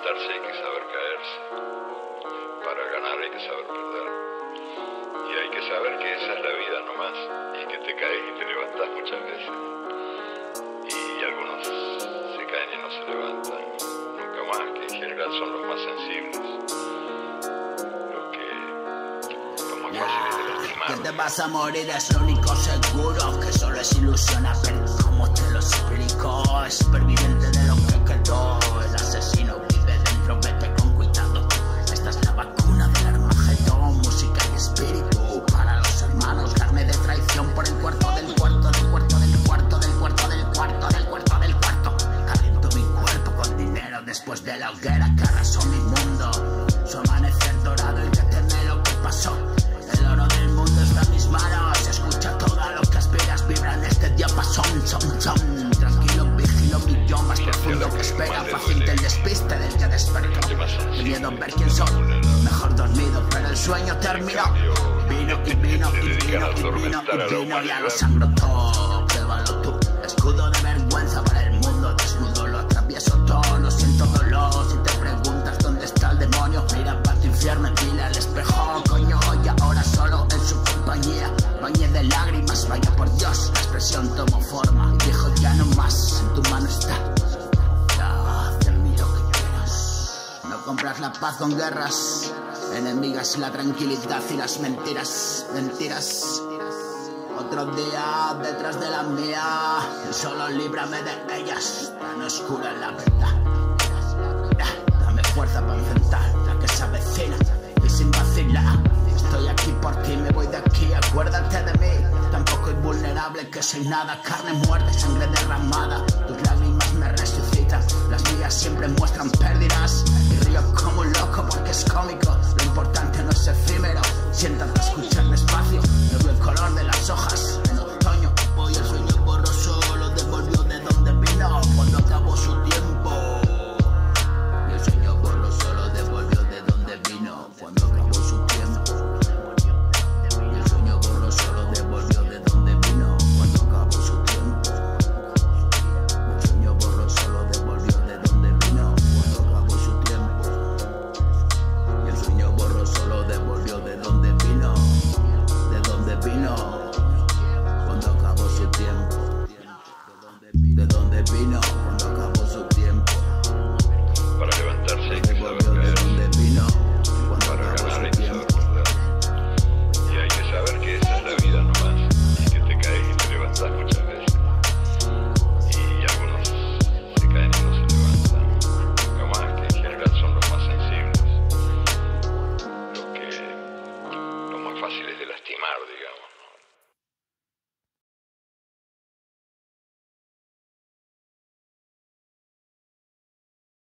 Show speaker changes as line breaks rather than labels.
levantarse hay que saber caerse. Para ganar hay que saber perder. Y hay que saber que esa es la vida nomás. Y que te caes y te levantás muchas veces. Y algunos se caen y no se levantan nunca más, que en general son los más sensibles. Los que son muy fáciles de lastimar.
Que te vas a morir es lo único seguro, que solo es ilusión. A ver cómo te lo explico. Es superviviente de lo que quedó. El asesino vive dentro, vete con cuidado. Esta es la vacuna del Armagedón. Música y espíritu para los hermanos. Carne de traición por el cuarto del cuarto del cuarto del cuarto del cuarto del cuarto del cuarto del cuarto. Caliento mi cuerpo con dinero después de la hoguera que arrasó mi mundo. Su amanecer dorado y detener lo que pasó. El oro del mundo está en mis manos. Escucha todo lo que aspiras, vibra en este diapasón. Son, son. Tranquilo, vigilo, mi yo más profundo que espera. Fácil del despiste del que despertó. Mi miedo ver quién soy. Mejor dormido, pero el sueño terminó. Vino y vino y vino y vino y vino. Ya lo sangro todo. Pruébalo tú. Escudo de vergüenza para el mundo desnudo. Lo atravieso todo. No siento dolor. Si te preguntas dónde está el demonio, mira para tu infierno y dile al espejo, coño. Y ahora solo en su compañía. Bañé de lágrimas, vaya por Dios. La expresión tomó forma. Dijo ya no más. En tu mano está. Ya, haz de mí lo que quieras. No compras la paz con guerras. Enemigas la tranquilidad y las mentiras. Mentiras. Otro día detrás de la mía. Solo líbrame de ellas. Tan oscura es la verdad. Dame fuerza para enfrentar la que se avecina. Y sin vacilar. Estoy aquí por ti, me voy de aquí. Acuérdate de mí. Tampoco invulnerable, que soy nada. Carne muerta, sangre derramada. Tus lágrimas me resucitan. Las mías siempre muestran pérdidas. Y río como un loco porque es cómico. Lo importante no es efímero. Siéntate a escuchar.